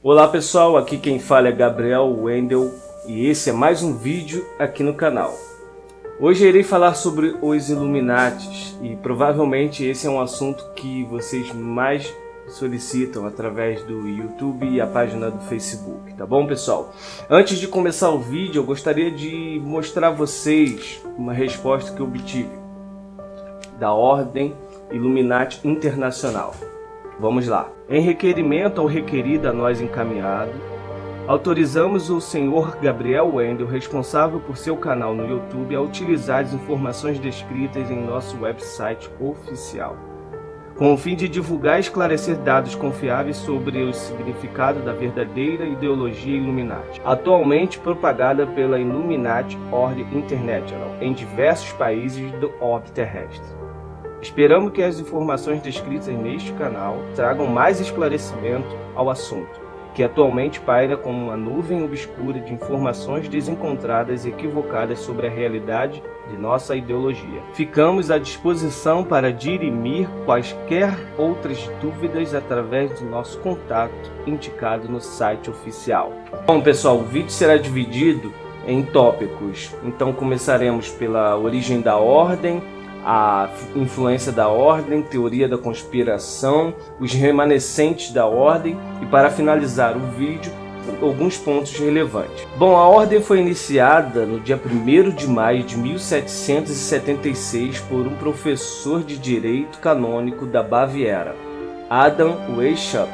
Olá pessoal, aqui quem fala é Gabriel Wendel e esse é mais um vídeo aqui no canal. Hoje irei falar sobre os Illuminatis e provavelmente esse é um assunto que vocês mais solicitam através do YouTube e a página do Facebook, tá bom pessoal? Antes de começar o vídeo eu gostaria de mostrar a vocês uma resposta que eu obtive da Ordem Illuminati Internacional. Vamos lá. Em requerimento ao requerido a nós encaminhado, autorizamos o Sr. Gabriel Wendel, responsável por seu canal no YouTube, a utilizar as informações descritas em nosso website oficial, com o fim de divulgar e esclarecer dados confiáveis sobre o significado da verdadeira ideologia Illuminati, atualmente propagada pela Illuminati Ordem International em diversos países do orbe terrestre. Esperamos que as informações descritas neste canal tragam mais esclarecimento ao assunto, que atualmente paira como uma nuvem obscura de informações desencontradas e equivocadas sobre a realidade de nossa ideologia. Ficamos à disposição para dirimir quaisquer outras dúvidas através do nosso contato indicado no site oficial. Bom pessoal, o vídeo será dividido em tópicos, então começaremos pela origem da ordem, a influência da ordem, teoria da conspiração, os remanescentes da ordem e, para finalizar o vídeo, alguns pontos relevantes. Bom, a ordem foi iniciada no dia 1º de maio de 1776 por um professor de direito canônico da Baviera, Adam Weishaupt.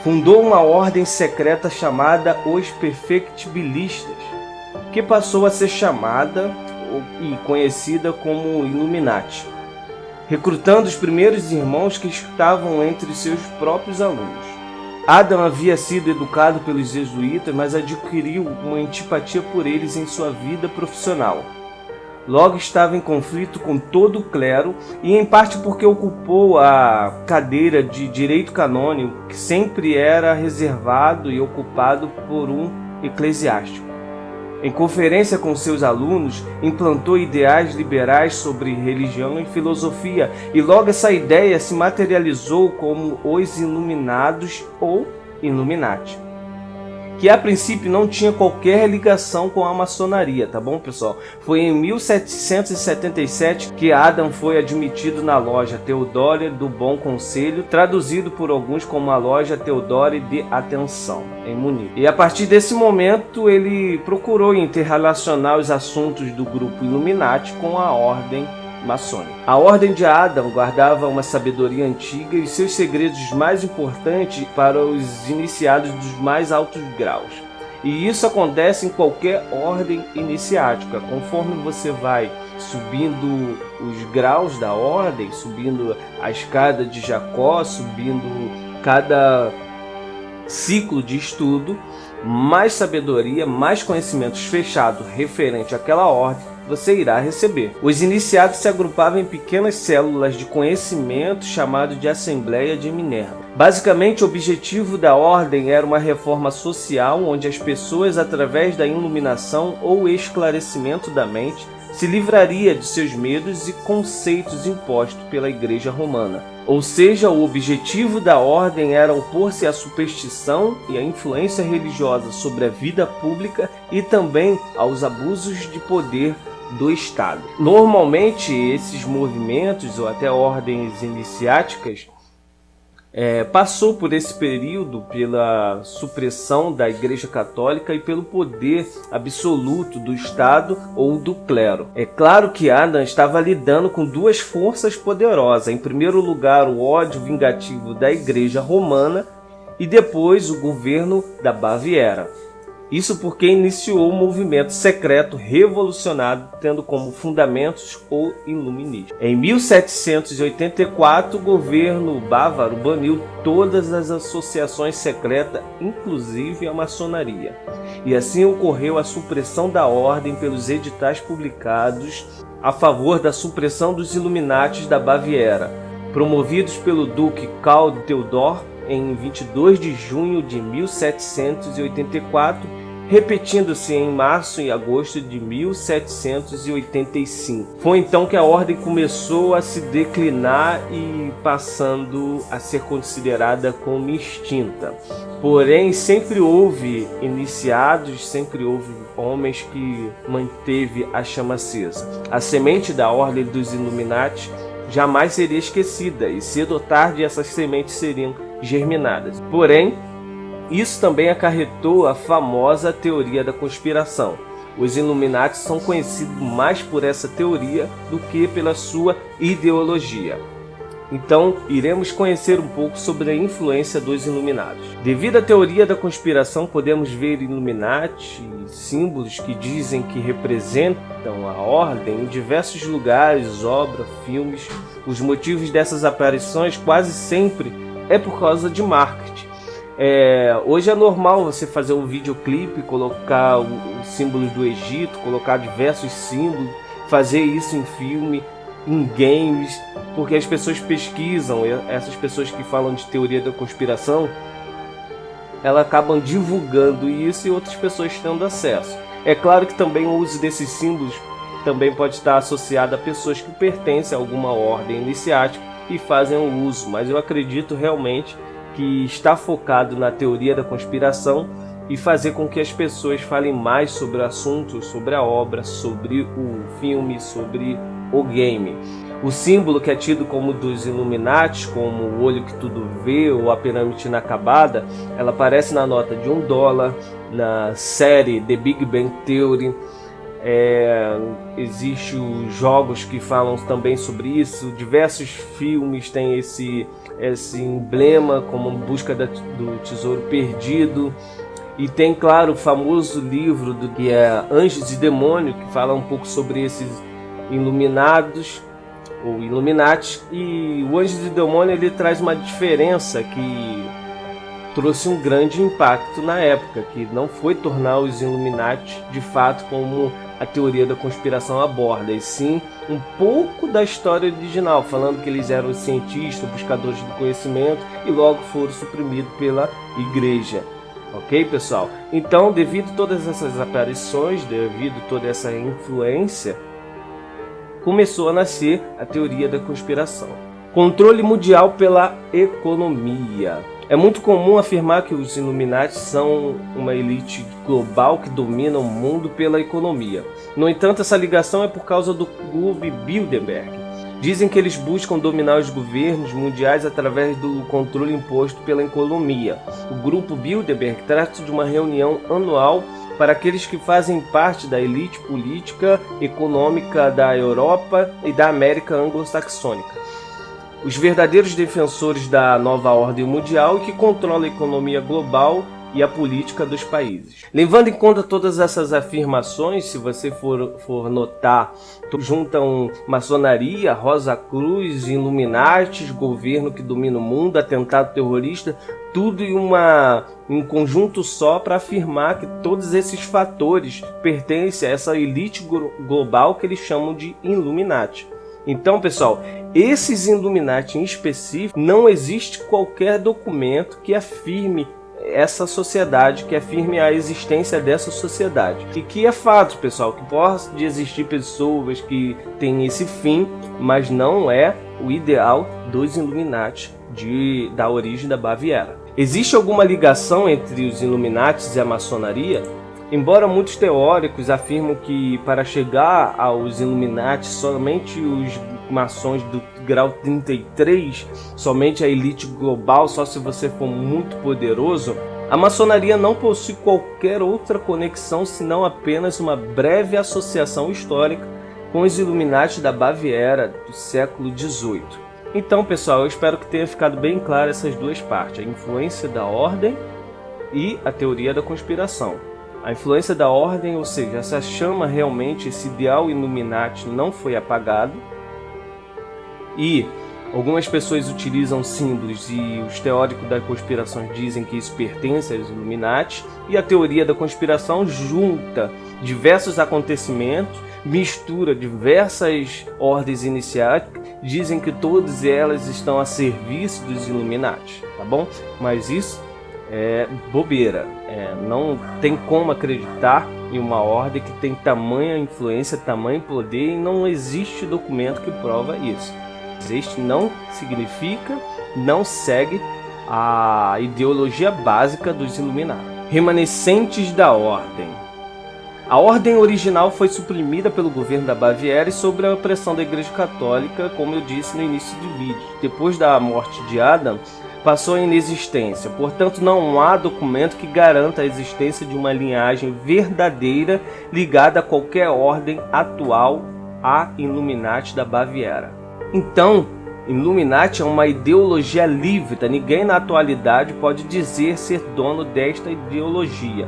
Fundou uma ordem secreta chamada os Perfectibilistas, que passou a ser chamada e conhecida como Illuminati, recrutando os primeiros irmãos que estavam entre seus próprios alunos. Adam havia sido educado pelos jesuítas, mas adquiriu uma antipatia por eles em sua vida profissional. Logo estava em conflito com todo o clero e em parte porque ocupou a cadeira de direito canônico que sempre era reservado e ocupado por um eclesiástico. Em conferência com seus alunos, implantou ideais liberais sobre religião e filosofia, e logo essa ideia se materializou como os Iluminados ou Illuminati, que a princípio não tinha qualquer ligação com a maçonaria, tá bom pessoal? Foi em 1777 que Adam foi admitido na loja Teodore do Bom Conselho, traduzido por alguns como a loja Teodore de Atenção, em Munique. E a partir desse momento ele procurou interrelacionar os assuntos do grupo Illuminati com a ordem maçônica. A ordem de Adam guardava uma sabedoria antiga e seus segredos mais importantes para os iniciados dos mais altos graus. E isso acontece em qualquer ordem iniciática. Conforme você vai subindo os graus da ordem, subindo a escada de Jacó, subindo cada ciclo de estudo, mais sabedoria, mais conhecimentos fechados referente àquela ordem você irá receber. Os iniciados se agrupavam em pequenas células de conhecimento chamado de Assembleia de Minerva. Basicamente, o objetivo da ordem era uma reforma social onde as pessoas, através da iluminação ou esclarecimento da mente, se livraria de seus medos e conceitos impostos pela Igreja Romana. Ou seja, o objetivo da ordem era opor-se à superstição e à influência religiosa sobre a vida pública e também aos abusos de poder do Estado. Normalmente, esses movimentos ou até ordens iniciáticas passou por esse período pela supressão da Igreja Católica e pelo poder absoluto do Estado ou do clero. É claro que Adam estava lidando com duas forças poderosas. Em primeiro lugar, o ódio vingativo da Igreja Romana e depois o governo da Baviera. Isso porque iniciou um movimento secreto revolucionário tendo como fundamentos o iluminismo. Em 1784, o governo bávaro baniu todas as associações secretas, inclusive a maçonaria. E assim ocorreu a supressão da ordem pelos editais publicados a favor da supressão dos Illuminatis da Baviera, promovidos pelo duque Karl Theodor em 22 de junho de 1784 repetindo-se em março e agosto de 1785. Foi então que a ordem começou a se declinar e passando a ser considerada como extinta. Porém, sempre houve iniciados, sempre houve homens que manteve a chama acesa. A semente da ordem dos Illuminati jamais seria esquecida e cedo ou tarde essas sementes seriam germinadas. Porém, isso também acarretou a famosa teoria da conspiração. Os Illuminati são conhecidos mais por essa teoria do que pela sua ideologia. Então, iremos conhecer um pouco sobre a influência dos Illuminati. Devido à teoria da conspiração, podemos ver Illuminati e símbolos que dizem que representam a ordem em diversos lugares, obras, filmes. Os motivos dessas aparições quase sempre é por causa de marketing. Hoje é normal você fazer um videoclipe, colocar os símbolos do Egito, colocar diversos símbolos, fazer isso em filme, em games, porque as pessoas pesquisam, essas pessoas que falam de teoria da conspiração, elas acabam divulgando isso e outras pessoas tendo acesso. É claro que também o uso desses símbolos também pode estar associado a pessoas que pertencem a alguma ordem iniciática e fazem o uso, mas eu acredito realmente que está focado na teoria da conspiração e fazer com que as pessoas falem mais sobre o assunto, sobre a obra, sobre o filme, sobre o game. O símbolo que é tido como dos Illuminati, como o olho que tudo vê ou a pirâmide inacabada, ela aparece na nota de $1, na série The Big Bang Theory. Existem os jogos que falam também sobre isso, diversos filmes têm esse emblema como Busca do Tesouro Perdido, e tem, claro, o famoso livro que é Anjos e Demônios, que fala um pouco sobre esses iluminados ou Illuminati. E o Anjos e Demônio ele traz uma diferença que trouxe um grande impacto na época, que não foi tornar os Illuminati de fato como a teoria da conspiração aborda, e sim um pouco da história original, falando que eles eram cientistas, buscadores do conhecimento e logo foram suprimidos pela igreja. Ok, pessoal? Então, devido a todas essas aparições, devido a toda essa influência, começou a nascer a teoria da conspiração. Controle mundial pela economia. É muito comum afirmar que os Illuminati são uma elite global que domina o mundo pela economia. No entanto, essa ligação é por causa do Clube Bilderberg. Dizem que eles buscam dominar os governos mundiais através do controle imposto pela economia. O Grupo Bilderberg trata de uma reunião anual para aqueles que fazem parte da elite política econômica da Europa e da América anglo-saxônica. Os verdadeiros defensores da nova ordem mundial que controla a economia global e a política dos países. Levando em conta todas essas afirmações, se você for notar, juntam maçonaria, Rosa Cruz, Illuminati, governo que domina o mundo, atentado terrorista, tudo em um conjunto só para afirmar que todos esses fatores pertencem a essa elite global que eles chamam de Illuminati. Então, pessoal, esses Illuminati em específico, não existe qualquer documento que afirme essa sociedade, que afirme a existência dessa sociedade. E que é fato, pessoal, que pode existir pessoas que têm esse fim, mas não é o ideal dos Illuminati da origem da Baviera. Existe alguma ligação entre os Illuminati e a maçonaria? Embora muitos teóricos afirmam que para chegar aos Illuminati somente os maçons do grau 33, somente a elite global, só se você for muito poderoso, a maçonaria não possui qualquer outra conexão senão apenas uma breve associação histórica com os Illuminati da Baviera do século XVIII. Então, pessoal, eu espero que tenha ficado bem claro essas duas partes, a influência da ordem e a teoria da conspiração. A influência da ordem, ou seja, essa chama realmente, esse ideal Illuminati não foi apagado, e algumas pessoas utilizam símbolos e os teóricos da conspiração dizem que isso pertence aos Illuminati, e a teoria da conspiração junta diversos acontecimentos, mistura diversas ordens iniciáticas, dizem que todas elas estão a serviço dos Illuminati, tá bom? Mas isso é bobeira. Não tem como acreditar em uma ordem que tem tamanha influência, tamanho poder, e não existe documento que prova isso. Existe não significa, não segue a ideologia básica dos Illuminati. Remanescentes da ordem. A ordem original foi suprimida pelo governo da Baviera e sob a pressão da Igreja Católica, como eu disse no início do vídeo. Depois da morte de Adam, passou a inexistência. Portanto, não há documento que garanta a existência de uma linhagem verdadeira ligada a qualquer ordem atual a Illuminati da Baviera. Então, Illuminati é uma ideologia livre. Ninguém na atualidade pode dizer ser dono desta ideologia.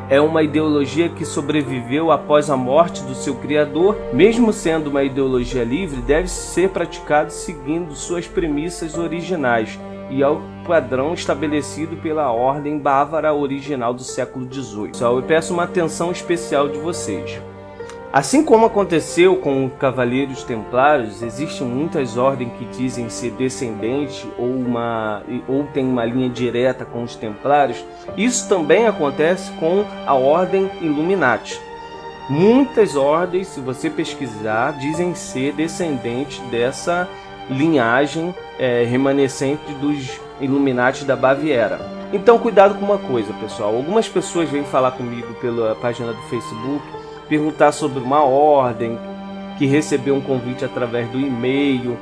É uma ideologia que sobreviveu após a morte do seu criador. Mesmo sendo uma ideologia livre, deve ser praticada seguindo suas premissas originais e ao padrão estabelecido pela ordem bávara original do século XVIII. Eu peço uma atenção especial de vocês. Assim como aconteceu com os Cavaleiros Templários, existem muitas ordens que dizem ser descendentes ou tem uma linha direta com os Templários. Isso também acontece com a Ordem Illuminati. Muitas ordens, se você pesquisar, dizem ser descendentes dessa linhagem remanescente dos Illuminati da Baviera. Então cuidado com uma coisa, pessoal. Algumas pessoas vêm falar comigo pela página do Facebook, perguntar sobre uma ordem que recebeu um convite através do e-mail,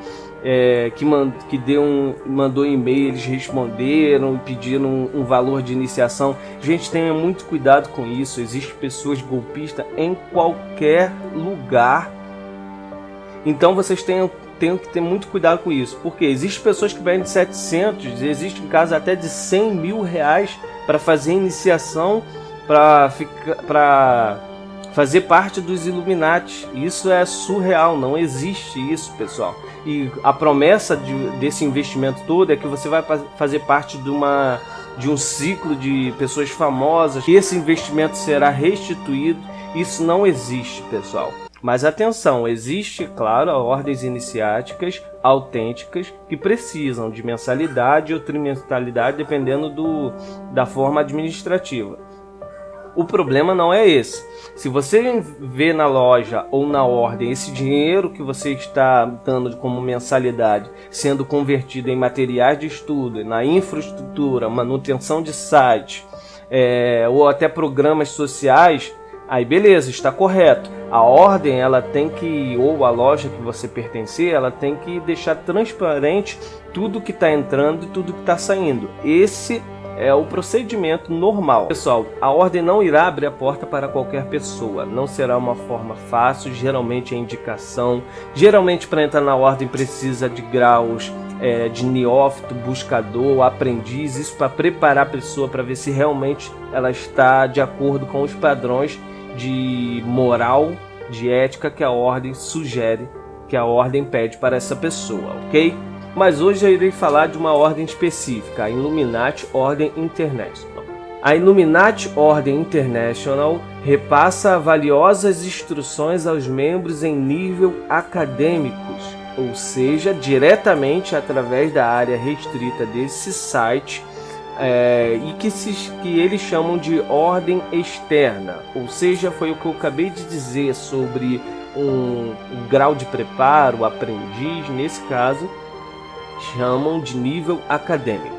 mandou e-mail, eles responderam e pediram um valor de iniciação. Gente, tenha muito cuidado com isso. Existem pessoas golpistas em qualquer lugar. Então vocês tenham que ter muito cuidado com isso, porque existem pessoas que pedem 700, existem casos até de 100 mil reais para fazer iniciação, para fazer parte dos Illuminati. Isso é surreal, não existe isso, pessoal. E a promessa desse investimento todo é que você vai fazer parte de um ciclo de pessoas famosas, que esse investimento será restituído. Isso não existe, pessoal. Mas atenção, existe, claro, ordens iniciáticas autênticas que precisam de mensalidade ou trimestralidade, dependendo da forma administrativa. O problema não é esse. Se você vê na loja ou na ordem esse dinheiro que você está dando como mensalidade sendo convertido em materiais de estudo, na infraestrutura, manutenção de site, ou até programas sociais, aí beleza, está correto. A ordem, ela tem que, ou a loja que você pertencer, ela tem que deixar transparente tudo que está entrando e tudo que está saindo. Esse é o procedimento normal. Pessoal, a ordem não irá abrir a porta para qualquer pessoa. Não será uma forma fácil, geralmente é indicação. Geralmente para entrar na ordem precisa de graus de neófito, buscador, aprendiz. Isso para preparar a pessoa para ver se realmente ela está de acordo com os padrões de moral, de ética que a ordem sugere, que a ordem pede para essa pessoa, ok? Mas hoje eu irei falar de uma ordem específica, a Illuminati Ordem International. A Illuminati Ordem International repassa valiosas instruções aos membros em nível acadêmicos, ou seja, diretamente através da área restrita desse site, e que eles chamam de ordem externa, ou seja, foi o que eu acabei de dizer sobre um grau de preparo, aprendiz, nesse caso, chamam de nível acadêmicos.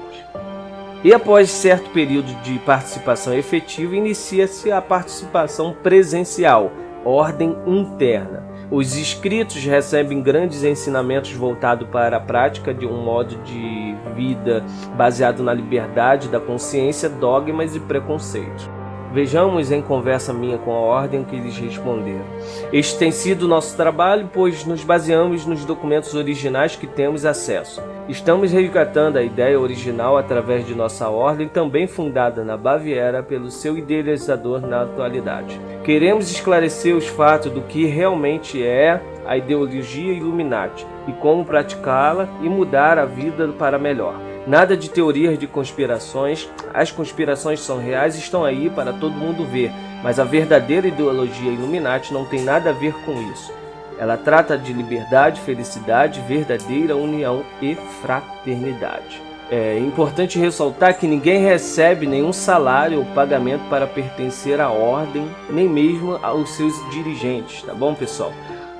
E após certo período de participação efetiva, inicia-se a participação presencial, ordem interna. Os inscritos recebem grandes ensinamentos voltados para a prática de um modo de vida baseado na liberdade da consciência, dogmas e preconceitos. Vejamos em conversa minha com a ordem que eles responderam. Este tem sido o nosso trabalho, pois nos baseamos nos documentos originais que temos acesso. Estamos resgatando a ideia original através de nossa ordem, também fundada na Baviera pelo seu idealizador na atualidade. Queremos esclarecer os fatos do que realmente é a ideologia Illuminati e como praticá-la e mudar a vida para melhor. Nada de teorias de conspirações, as conspirações são reais e estão aí para todo mundo ver, mas a verdadeira ideologia Illuminati não tem nada a ver com isso. Ela trata de liberdade, felicidade, verdadeira união e fraternidade. É importante ressaltar que ninguém recebe nenhum salário ou pagamento para pertencer à ordem, nem mesmo aos seus dirigentes, tá bom, pessoal?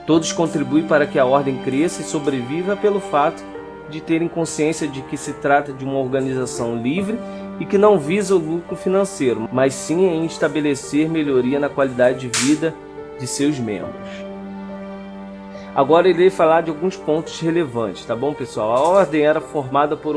Todos contribuem para que a ordem cresça e sobreviva pelo fato de terem consciência de que se trata de uma organização livre e que não visa o lucro financeiro, mas sim em estabelecer melhoria na qualidade de vida de seus membros. Agora irei falar de alguns pontos relevantes, tá bom, pessoal? A ordem era formada por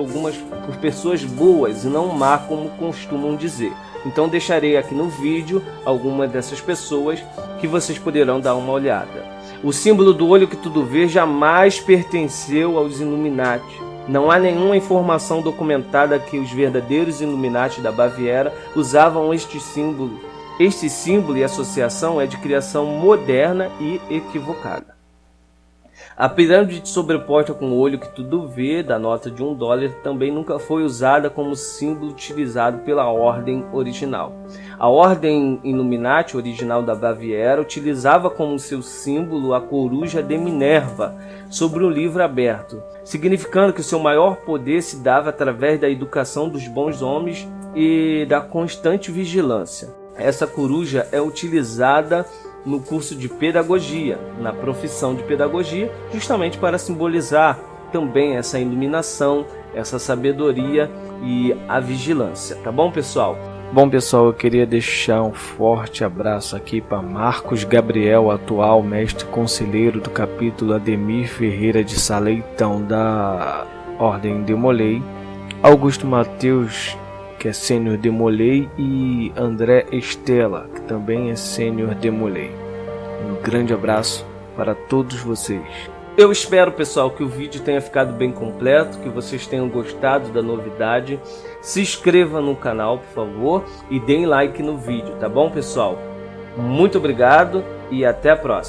pessoas boas e não má, como costumam dizer. Então deixarei aqui no vídeo algumas dessas pessoas que vocês poderão dar uma olhada. O símbolo do olho que tudo vê jamais pertenceu aos Illuminati. Não há nenhuma informação documentada que os verdadeiros Illuminati da Baviera usavam este símbolo. Este símbolo e associação é de criação moderna e equivocada. A pirâmide sobreposta com o olho que tudo vê da nota de $1 também nunca foi usada como símbolo utilizado pela ordem original. A ordem Illuminati original da Baviera utilizava como seu símbolo a coruja de Minerva sobre um livro aberto, significando que seu maior poder se dava através da educação dos bons homens e da constante vigilância. Essa coruja é utilizada no curso de pedagogia, na profissão de pedagogia, justamente para simbolizar também essa iluminação, essa sabedoria e a vigilância, tá bom, pessoal? Bom, pessoal, eu queria deixar um forte abraço aqui para Marcos Gabriel, atual mestre conselheiro do capítulo Ademir Ferreira de Saleitão da Ordem Demolei, Augusto Mateus, que é sênior Demolei, e André Estela, que também é sênior Demolei. Um grande abraço para todos vocês. Eu espero, pessoal, que o vídeo tenha ficado bem completo, que vocês tenham gostado da novidade. Se inscreva no canal, por favor, e deem like no vídeo, tá bom, pessoal? Muito obrigado e até a próxima.